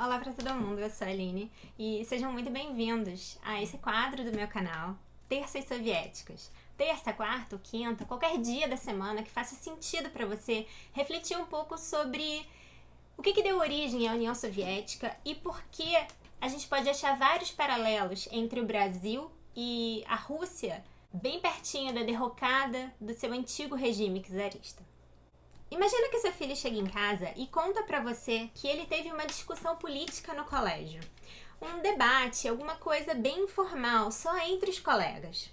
Olá para todo mundo, eu sou a Aline e sejam muito bem-vindos a esse quadro do meu canal, Terças Soviéticas. Terça, quarta ou quinta, qualquer dia da semana que faça sentido para você refletir um pouco sobre o que deu origem à União Soviética e por que a gente pode achar vários paralelos entre o Brasil e a Rússia, bem pertinho da derrocada do seu antigo regime czarista. Imagina que seu filho chega em casa e conta pra você que ele teve uma discussão política no colégio. Um debate, alguma coisa bem informal, só entre os colegas.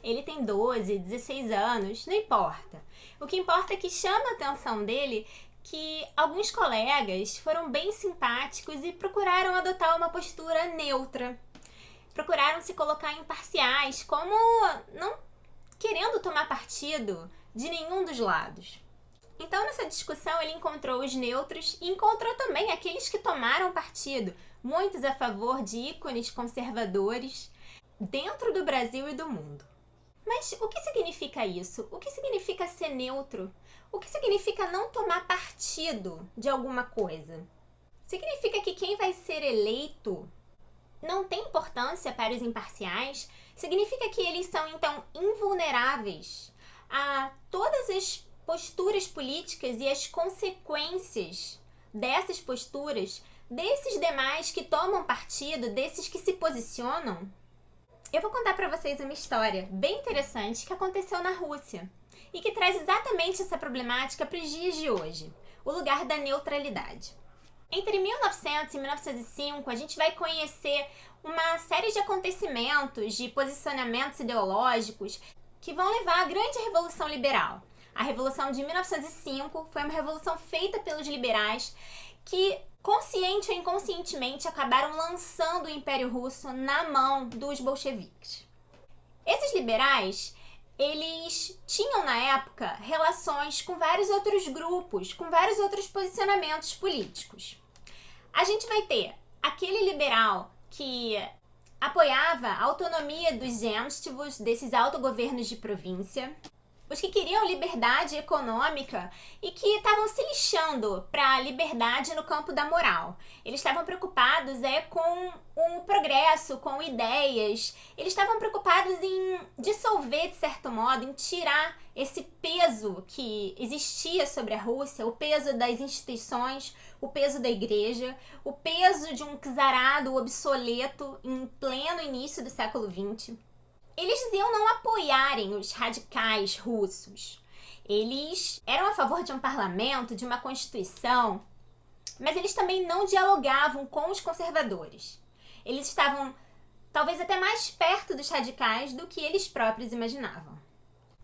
Ele tem 12, 16 anos, não importa. O que importa é que chama a atenção dele que alguns colegas foram bem simpáticos e procuraram adotar uma postura neutra. Procuraram se colocar imparciais, como não querendo tomar partido de nenhum dos lados. Então, nessa discussão, ele encontrou os neutros e encontrou também aqueles que tomaram partido, muitos a favor de ícones conservadores dentro do Brasil e do mundo. Mas o que significa isso? O que significa ser neutro? O que significa não tomar partido de alguma coisa? Significa que quem vai ser eleito não tem importância para os imparciais? Significa que eles são, então, invulneráveis a todas as posturas políticas e as consequências dessas posturas, desses demais que tomam partido, desses que se posicionam? Eu vou contar para vocês uma história bem interessante que aconteceu na Rússia e que traz exatamente essa problemática para os dias de hoje, o lugar da neutralidade. Entre 1900 e 1905, a gente vai conhecer uma série de acontecimentos, de posicionamentos ideológicos que vão levar à grande Revolução Liberal. A Revolução de 1905 foi uma revolução feita pelos liberais que, consciente ou inconscientemente, acabaram lançando o Império Russo na mão dos bolcheviques. Esses liberais, eles tinham na época relações com vários outros grupos, com vários outros posicionamentos políticos. A gente vai ter aquele liberal que apoiava a autonomia dos zemstvos, desses autogovernos de província, os que queriam liberdade econômica e que estavam se lixando para a liberdade no campo da moral. Eles estavam preocupados com o progresso, com ideias. Eles estavam preocupados em dissolver, de certo modo, em tirar esse peso que existia sobre a Rússia, o peso das instituições, o peso da igreja, o peso de um czarado obsoleto em pleno início do século XX. Eles diziam não apoiarem os radicais russos. Eles eram a favor de um parlamento, de uma constituição, mas eles também não dialogavam com os conservadores. Eles estavam talvez até mais perto dos radicais do que eles próprios imaginavam.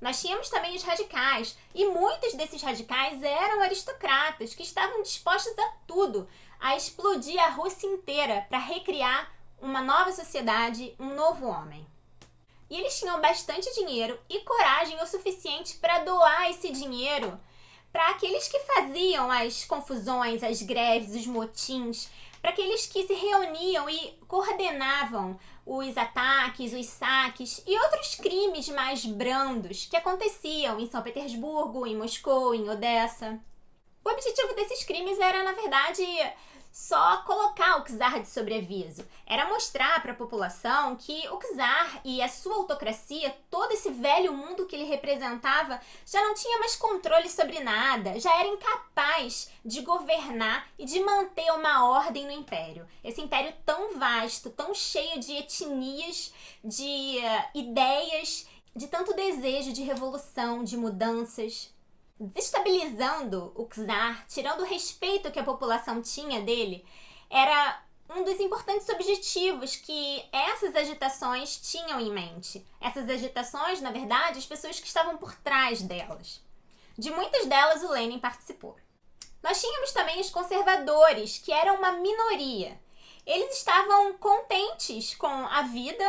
Nós tínhamos também os radicais, e muitos desses radicais eram aristocratas que estavam dispostos a tudo, a explodir a Rússia inteira para recriar uma nova sociedade, um novo homem. E eles tinham bastante dinheiro e coragem o suficiente para doar esse dinheiro para aqueles que faziam as confusões, as greves, os motins, para aqueles que se reuniam e coordenavam os ataques, os saques e outros crimes mais brandos que aconteciam em São Petersburgo, em Moscou, em Odessa. O objetivo desses crimes era, na verdade, só colocar o czar de sobreaviso. Era mostrar para a população que o czar e a sua autocracia, todo esse velho mundo que ele representava, já não tinha mais controle sobre nada, já era incapaz de governar e de manter uma ordem no império. Esse império tão vasto, tão cheio de etnias, de ideias, de tanto desejo de revolução, de mudanças, desestabilizando o czar, tirando o respeito que a população tinha dele, era um dos importantes objetivos que essas agitações tinham em mente. Essas agitações, na verdade, as pessoas que estavam por trás delas. De muitas delas, o Lenin participou. Nós tínhamos também os conservadores, que eram uma minoria. Eles estavam contentes com a vida,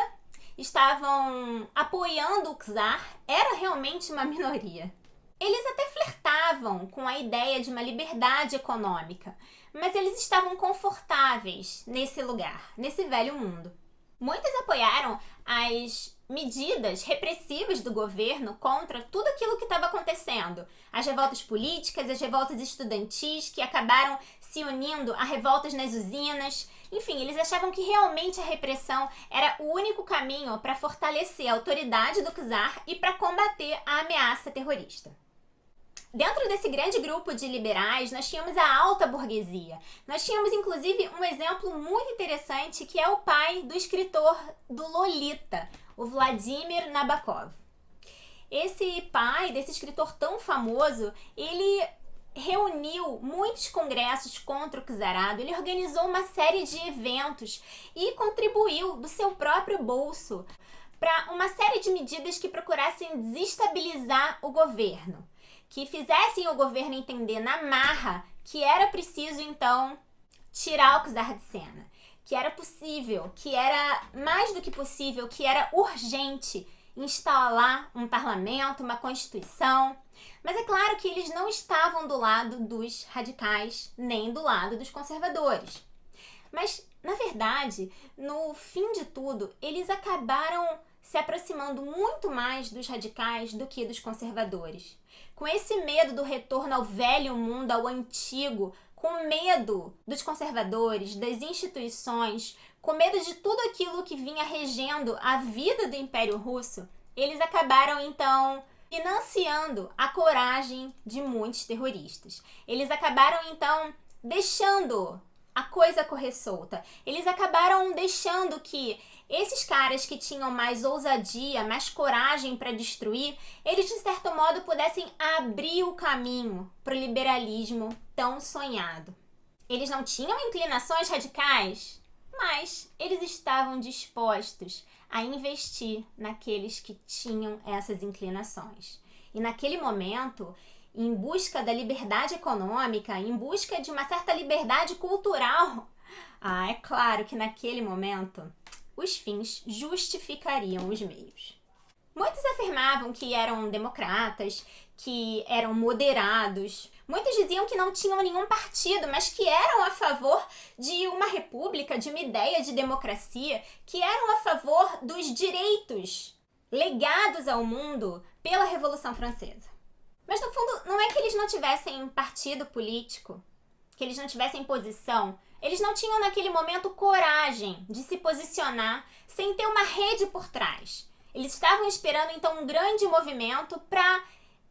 estavam apoiando o czar, era realmente uma minoria. Eles até flertavam com a ideia de uma liberdade econômica, mas eles estavam confortáveis nesse lugar, nesse velho mundo. Muitos apoiaram as medidas repressivas do governo contra tudo aquilo que estava acontecendo. As revoltas políticas, as revoltas estudantis que acabaram se unindo a revoltas nas usinas. Enfim, eles achavam que realmente a repressão era o único caminho para fortalecer a autoridade do czar e para combater a ameaça terrorista. Dentro desse grande grupo de liberais, nós tínhamos a alta burguesia. Nós tínhamos, inclusive, um exemplo muito interessante, que é o pai do escritor do Lolita, o Vladimir Nabokov. Esse pai desse escritor tão famoso, ele reuniu muitos congressos contra o czarado, ele organizou uma série de eventos e contribuiu do seu próprio bolso para uma série de medidas que procurassem desestabilizar o governo, que fizessem o governo entender na marra que era preciso, então, tirar o czar de cena, que era possível, que era mais do que possível, que era urgente instalar um parlamento, uma constituição. Mas é claro que eles não estavam do lado dos radicais, nem do lado dos conservadores. Mas, na verdade, no fim de tudo, eles acabaram se aproximando muito mais dos radicais do que dos conservadores. Com esse medo do retorno ao velho mundo, ao antigo, com medo dos conservadores, das instituições, com medo de tudo aquilo que vinha regendo a vida do Império Russo, eles acabaram, então, financiando a coragem de muitos terroristas. Eles acabaram, então, deixando a coisa correr solta. Eles acabaram deixando que esses caras que tinham mais ousadia, mais coragem para destruir, eles de certo modo pudessem abrir o caminho para o liberalismo tão sonhado. Eles não tinham inclinações radicais, mas eles estavam dispostos a investir naqueles que tinham essas inclinações. E naquele momento, em busca da liberdade econômica, em busca de uma certa liberdade cultural, é claro que naquele momento os fins justificariam os meios. Muitos afirmavam que eram democratas, que eram moderados. Muitos diziam que não tinham nenhum partido, mas que eram a favor de uma república, de uma ideia de democracia, que eram a favor dos direitos legados ao mundo pela Revolução Francesa. Mas, no fundo, não é que eles não tivessem partido político, que eles não tivessem posição. Eles não tinham, naquele momento, coragem de se posicionar sem ter uma rede por trás. Eles estavam esperando, então, um grande movimento para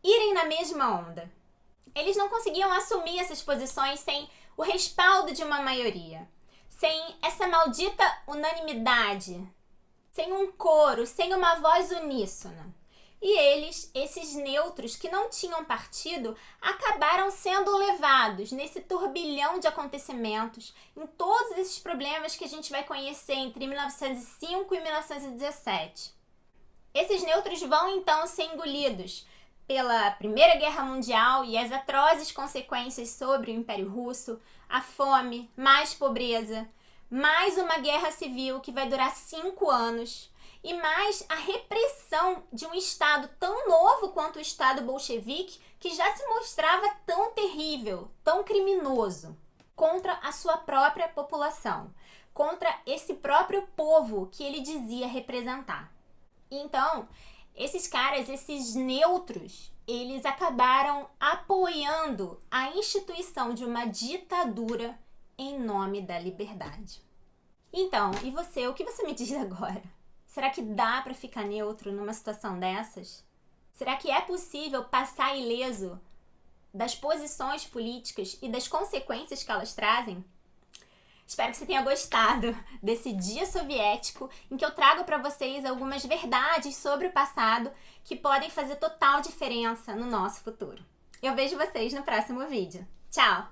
irem na mesma onda. Eles não conseguiam assumir essas posições sem o respaldo de uma maioria, sem essa maldita unanimidade, sem um coro, sem uma voz uníssona. E eles, esses neutros que não tinham partido, acabaram sendo levados nesse turbilhão de acontecimentos, em todos esses problemas que a gente vai conhecer entre 1905 e 1917. Esses neutros vão então ser engolidos pela Primeira Guerra Mundial e as atrozes consequências sobre o Império Russo, a fome, mais pobreza, mais uma guerra civil que vai durar 5 anos, e mais a repressão de um Estado tão novo quanto o Estado bolchevique, que já se mostrava tão terrível, tão criminoso, contra a sua própria população, contra esse próprio povo que ele dizia representar. Então, esses caras, esses neutros, eles acabaram apoiando a instituição de uma ditadura em nome da liberdade. Então, e você, o que você me diz agora? Será que dá para ficar neutro numa situação dessas? Será que é possível passar ileso das posições políticas e das consequências que elas trazem? Espero que você tenha gostado desse dia soviético em que eu trago para vocês algumas verdades sobre o passado que podem fazer total diferença no nosso futuro. Eu vejo vocês no próximo vídeo. Tchau!